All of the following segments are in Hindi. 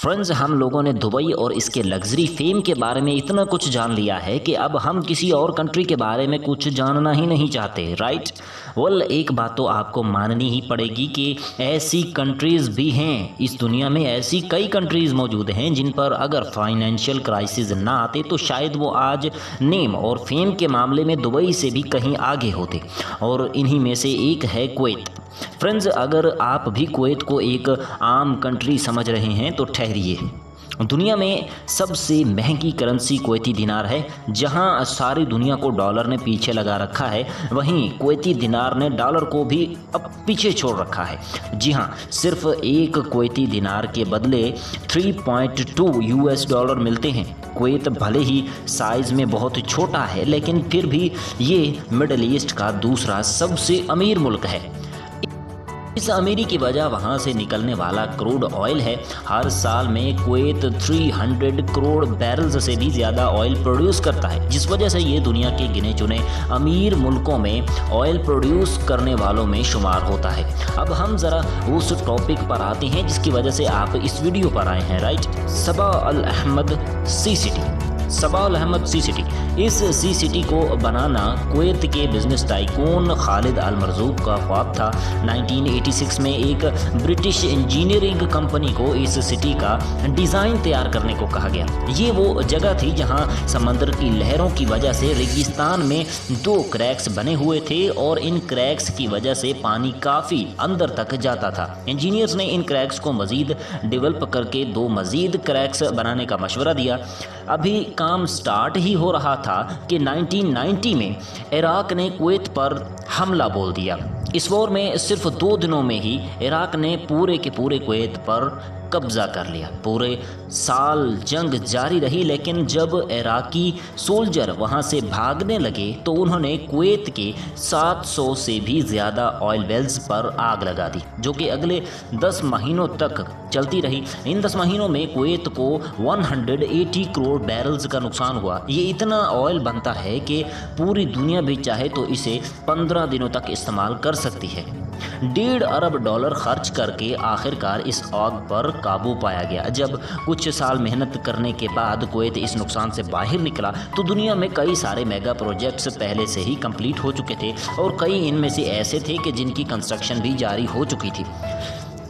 फ्रेंड्स, हम लोगों ने दुबई और इसके लग्जरी फेम के बारे में इतना कुछ जान लिया है कि अब हम किसी और कंट्री के बारे में कुछ जानना ही नहीं चाहते, राइट। एक बात तो आपको माननी ही पड़ेगी कि ऐसी कंट्रीज़ भी हैं इस दुनिया में। ऐसी कई कंट्रीज़ मौजूद हैं जिन पर अगर फाइनेंशियल क्राइसिस ना आते तो शायद वो आज नेम और फेम के मामले में दुबई से भी कहीं आगे होते, और इन्हीं में से एक है कुवैत। फ्रेंड्स, अगर आप भी कुवैत को एक आम कंट्री समझ रहे हैं तो ठहरिए। दुनिया में सबसे महंगी करेंसी कुवैती दिनार है। जहां सारी दुनिया को डॉलर ने पीछे लगा रखा है, वहीं कुवैती दिनार ने डॉलर को भी अब पीछे छोड़ रखा है। जी हां, सिर्फ एक कुवैती दिनार के बदले 3.2 यूएस डॉलर मिलते हैं। कुवैत भले ही साइज़ में बहुत छोटा है, लेकिन फिर भी ये मिडल ईस्ट का दूसरा सबसे अमीर मुल्क है। इस अमीरी की वजह वहाँ से निकलने वाला क्रूड ऑयल है। हर साल में कुवैत 300 करोड़ बैरल्स से भी ज़्यादा ऑयल प्रोड्यूस करता है, जिस वजह से ये दुनिया के गिने चुने अमीर मुल्कों में ऑयल प्रोड्यूस करने वालों में शुमार होता है। अब हम ज़रा उस टॉपिक पर आते हैं जिसकी वजह से आप इस वीडियो पर आए हैं, राइट। सबा अल अहमद सी सिटी। सबा अल अहमद सी सिटी, इस सी सिटी को बनाना कुवैत के बिजनेस टाइकून खालिद अल मरजूक का ख्वाब था। 1986 में एक ब्रिटिश इंजीनियरिंग कंपनी को इस सिटी का डिज़ाइन तैयार करने को कहा गया। ये वो जगह थी जहां समंदर की लहरों की वजह से रेगिस्तान में 2 क्रैक्स बने हुए थे, और इन क्रैक्स की वजह से पानी काफ़ी अंदर तक जाता था। इंजीनियर्स ने इन क्रैक्स को मज़ीद डेवलप करके 2 मज़ीद क्रैक्स बनाने का मशवरा दिया। अभी काम स्टार्ट ही हो रहा था कि 1990 में इराक ने कुवैत पर हमला बोल दिया। इस वॉर में सिर्फ 2 दिनों में ही इराक ने पूरे के पूरे कुवैत पर कब्ज़ा कर लिया। पूरे साल जंग जारी रही, लेकिन जब इराकी सोल्जर वहां से भागने लगे तो उन्होंने कुवैत के 700 से भी ज़्यादा ऑयल वेल्स पर आग लगा दी, जो कि अगले 10 महीनों तक चलती रही। इन 10 महीनों में कुवैत को 180 करोड़ बैरल्स का नुकसान हुआ। ये इतना ऑयल बनता है कि पूरी दुनिया भी चाहे तो इसे 15 दिनों तक इस्तेमाल कर सकती है। 1.5 अरब डॉलर खर्च करके आखिरकार इस आग पर काबू पाया गया। जब कुछ साल मेहनत करने के बाद कुवैत इस नुकसान से बाहर निकला तो दुनिया में कई सारे मेगा प्रोजेक्ट्स पहले से ही कंप्लीट हो चुके थे, और कई इनमें से ऐसे थे कि जिनकी कंस्ट्रक्शन भी जारी हो चुकी थी,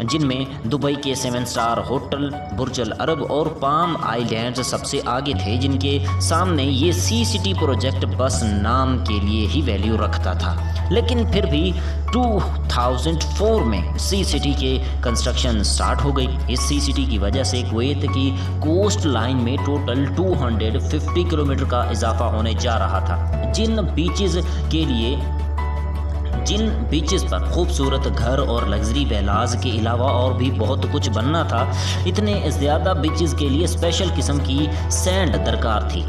जिनमें दुबई के 7 स्टार होटल, बुर्ज अल अरब और पाम आइलैंड्स सबसे आगे थे, जिनके सामने ये सी सिटी प्रोजेक्ट बस नाम के लिए ही वैल्यू रखता था। लेकिन फिर भी 2004 में सी सिटी के कंस्ट्रक्शन स्टार्ट हो गई। इस सी सिटी की वजह से कुवैत की कोस्ट लाइन में टोटल 250 किलोमीटर का इजाफा होने जा रहा था। जिन बीचेस पर खूबसूरत घर और लग्जरी विलाज के अलावा और भी बहुत कुछ बनना था, इतने ज़्यादा बीचेस के लिए स्पेशल किस्म की सैंड दरकार थी,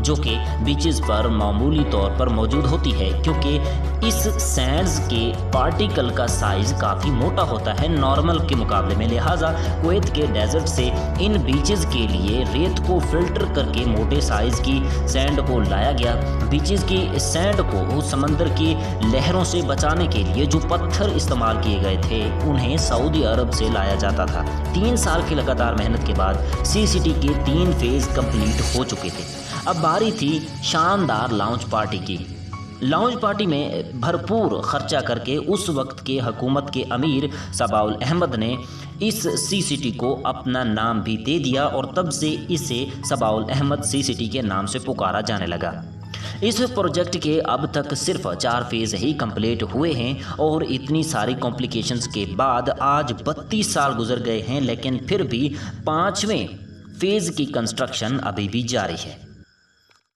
जो कि बीचेस पर मामूली तौर पर मौजूद होती है, क्योंकि इस सैंड्स के पार्टिकल का साइज़ काफ़ी मोटा होता है नॉर्मल के मुकाबले में। लिहाजा कुवैत के डेजर्ट से इन बीचेस के लिए रेत को फिल्टर करके मोटे साइज़ की सैंड को लाया गया। बीचेस की सैंड को समंदर की लहरों से बचाने के लिए जो पत्थर इस्तेमाल किए गए थे, उन्हें सऊदी अरब से लाया जाता था। 3 साल की लगातार मेहनत के बाद सी सिटी के 3 फेज़ कंप्लीट हो चुके थे। अब बारी थी शानदार लॉन्च पार्टी की। लॉन्च पार्टी में भरपूर खर्चा करके उस वक्त के हुकूमत के अमीर सबा अल अहमद ने इस सी सिटी को अपना नाम भी दे दिया, और तब से इसे सबा अल अहमद सी सिटी के नाम से पुकारा जाने लगा। इस प्रोजेक्ट के अब तक सिर्फ 4 फेज़ ही कंप्लीट हुए हैं, और इतनी सारी कॉम्प्लिकेशंस के बाद आज 32 साल गुजर गए हैं, लेकिन फिर भी 5वें फेज़ की कंस्ट्रक्शन अभी भी जारी है।